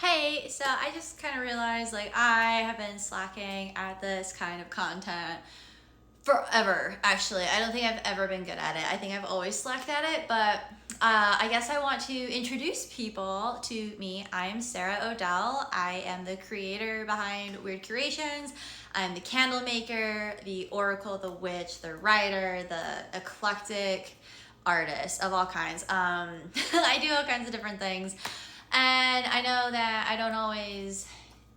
Hey, so I just kind of realized like I have been slacking at this kind of content forever, actually. I don't think I've ever been good at it. I think I've always slacked at it, but I guess I want to introduce people to me. I'm Sarah Odell. I am the creator behind Wyrd Creations. I'm the candle maker, the oracle, the witch, the writer, the eclectic artist of all kinds. I do all kinds of different things. And I know that I don't always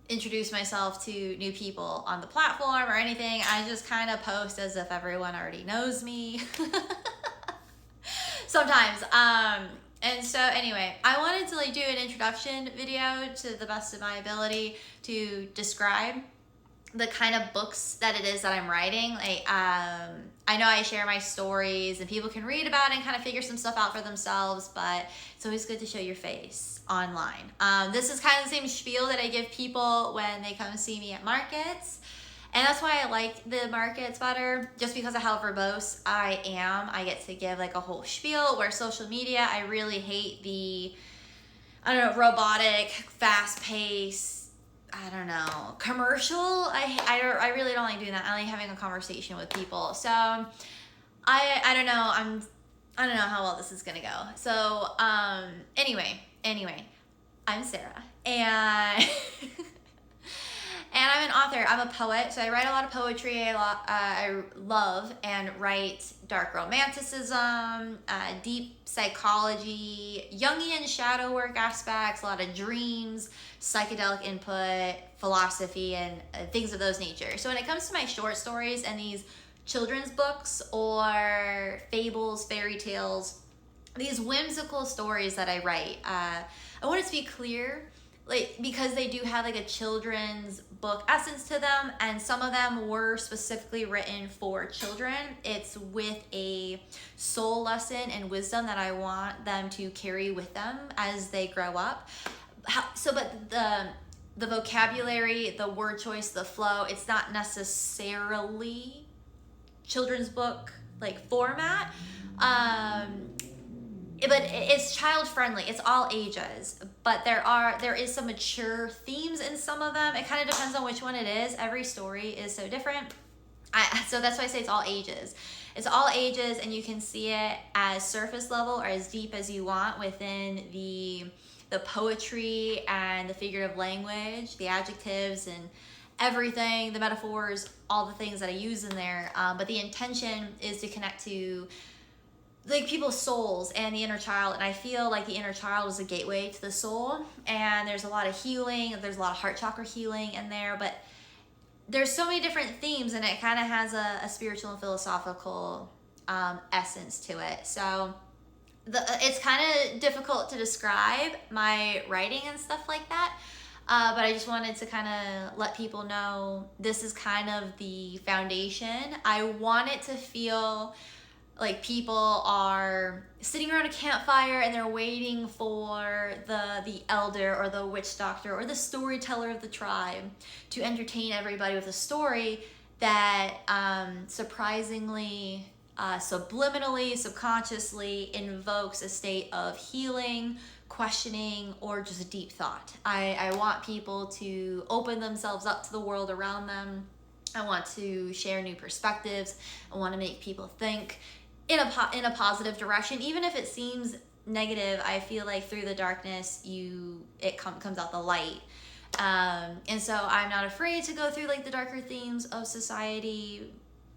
introduce myself to new people on the platform or anything. I just kind of post as if everyone already knows me. Sometimes. And so anyway, I wanted to do an introduction video to the best of my ability to describe the kind of books that it is that I'm writing. I know I share my stories and people can read about it and kind of figure some stuff out for themselves, but it's always good to show your face online. This is kind of the same spiel that I give people when they come see me at markets. And that's why I like the markets better, just because of how verbose I am. I get to give a whole spiel, where social media, I really hate the, robotic, fast-paced, commercial. I really don't like doing that. I like having a conversation with people. So I don't know. I don't know how well this is gonna go. So anyway, I'm Sarah, and and I'm an author. I'm a poet, so I write a lot of poetry. I love and write dark romanticism, deep psychology, Jungian shadow work aspects, a lot of dreams, psychedelic input, philosophy, and things of those nature. So when it comes to my short stories and these children's books or fables, fairy tales, these whimsical stories that I write, I want it to be clear, because they do have a children's book essence to them, and some of them were specifically written for children. It's with a soul lesson and wisdom that I want them to carry with them as they grow up. But the vocabulary, the word choice, the flow, it's not necessarily children's book format. But it's child friendly. It's all ages, but there is some mature themes in some of them. It kind of depends on which one it is. Every story is so different. So that's why I say it's all ages. It's all ages, and you can see it as surface level or as deep as you want within the poetry and the figurative language, the adjectives and everything, the metaphors, all the things that I use in there. But the intention is to connect to people's souls and the inner child, and I feel like the inner child is a gateway to the soul, and there's a lot of healing, there's a lot of heart chakra healing in there, but there's so many different themes, and it kind of has a spiritual and philosophical essence to it. So it's kind of difficult to describe my writing and stuff like that, but I just wanted to kind of let people know this is kind of the foundation. I want it to feel like people are sitting around a campfire and they're waiting for the elder or the witch doctor or the storyteller of the tribe to entertain everybody with a story that surprisingly, subliminally, subconsciously invokes a state of healing, questioning, or just a deep thought. I want people to open themselves up to the world around them. I want to share new perspectives. I want to make people think in a positive direction, even if it seems negative. I feel like through the darkness, it comes out the light, and so I'm not afraid to go through the darker themes of society.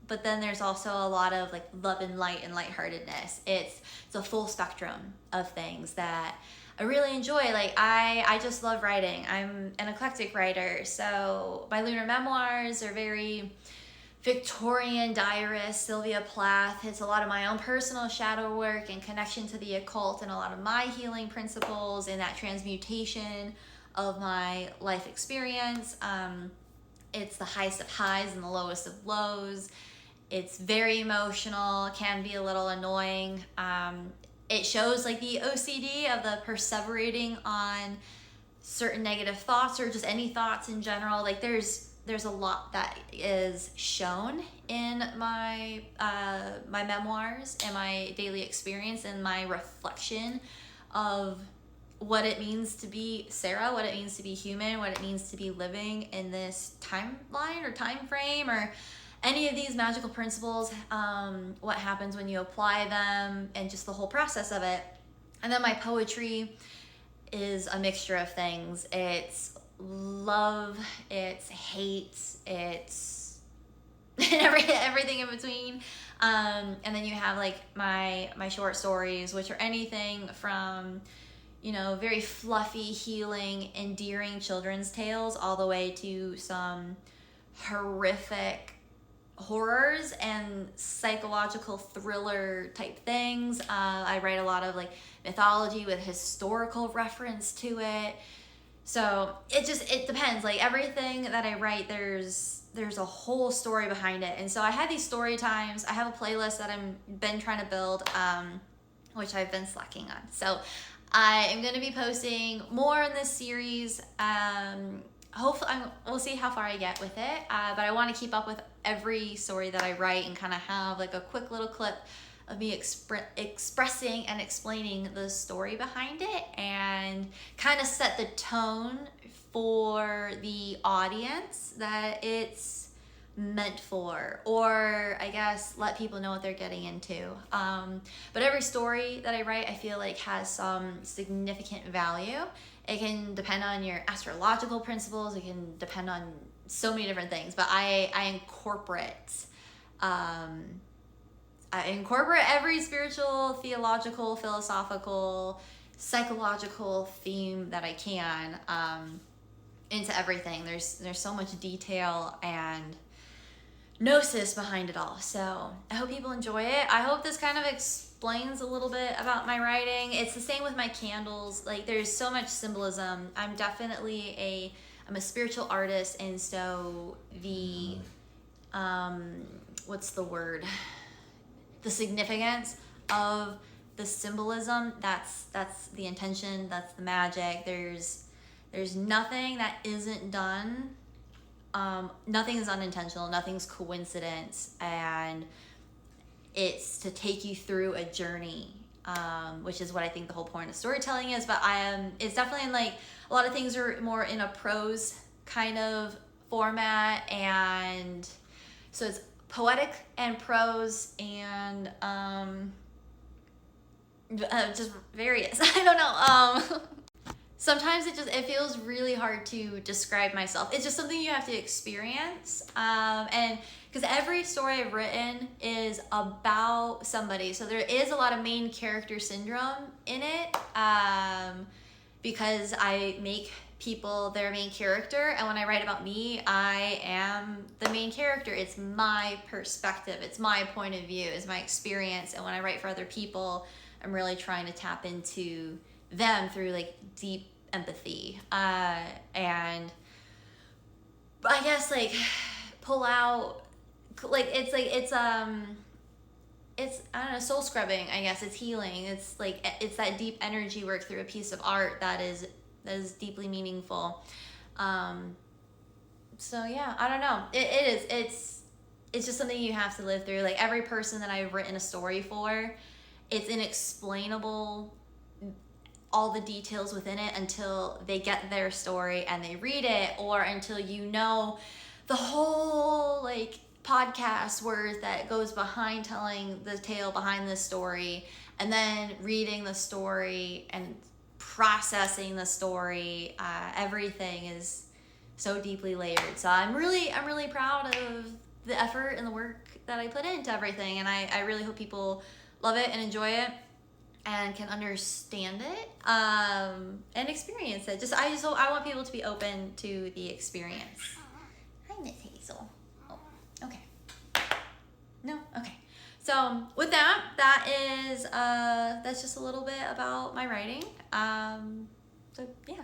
But then there's also a lot of love and light and lightheartedness. It's a full spectrum of things that I really enjoy. I just love writing. I'm an eclectic writer, so my lunar memoirs are very Victorian diarist, Sylvia Plath. It's a lot of my own personal shadow work and connection to the occult, and a lot of my healing principles and that transmutation of my life experience. It's the highest of highs and the lowest of lows. It's very emotional, can be a little annoying. It shows the OCD of the perseverating on certain negative thoughts or just any thoughts in general. There's a lot that is shown in my memoirs and my daily experience and my reflection of what it means to be Sarah, what it means to be human, what it means to be living in this timeline or time frame, or any of these magical principles, what happens when you apply them, and just the whole process of it. And then my poetry is a mixture of things. It's love, it's hate, it's everything in between. And then you have like my short stories, which are anything from, you know, very fluffy, healing, endearing children's tales, all the way to some horrific horrors and psychological thriller type things. I write a lot of like mythology with historical reference to it. So it depends. Like everything that I write, there's a whole story behind it. And so I had these story times. I have a playlist that I've been trying to build, which I've been slacking on. So I am going to be posting more in this series. Hopefully, we'll see how far I get with it. But I want to keep up with every story that I write and kind of have like a quick little clip of me expressing and explaining the story behind it, and kind of set the tone for the audience that it's meant for, or I guess let people know what they're getting into. But every story that I write, I feel like has some significant value. It can depend on your astrological principles. It can depend on so many different things, but I incorporate every spiritual, theological, philosophical, psychological theme that I can into everything. There's so much detail and gnosis behind it all. So I hope people enjoy it. I hope this kind of explains a little bit about my writing. It's the same with my candles. Like there's so much symbolism. I'm a spiritual artist, and so the what's the word? The significance of the symbolism, that's the intention, that's the magic. There's nothing that isn't done. Nothing is unintentional, nothing's coincidence, and it's to take you through a journey, which is what I think the whole point of storytelling is. But it's definitely in like a lot of things are more in a prose kind of format, and so it's poetic and prose and just various. I don't know. Sometimes it feels really hard to describe myself. It's just something you have to experience. And because every story I've written is about somebody, so there is a lot of main character syndrome in it, because I make people their main character, and when I write about me, I am the main character. It's my perspective, it's my point of view, it's my experience. And when I write for other people, I'm really trying to tap into them through like deep empathy, and I guess like pull out, like it's I don't know, soul scrubbing, I guess. It's healing. It's like it's that deep energy work through a piece of art that is deeply meaningful. So yeah, I don't know. It's just something you have to live through. Like every person that I've written a story for, it's inexplainable, all the details within it, until they get their story and they read it, or until you know the whole like podcast worth that goes behind telling the tale behind the story, and then reading the story and processing the story. Everything is so deeply layered. So I'm really proud of the effort and the work that I put into everything, and I really hope people love it and enjoy it and can understand it, and experience it. I want people to be open to the experience. Hi, Miss Hazel. Oh, okay. No, okay. So with that is that's just a little bit about my writing. So yeah.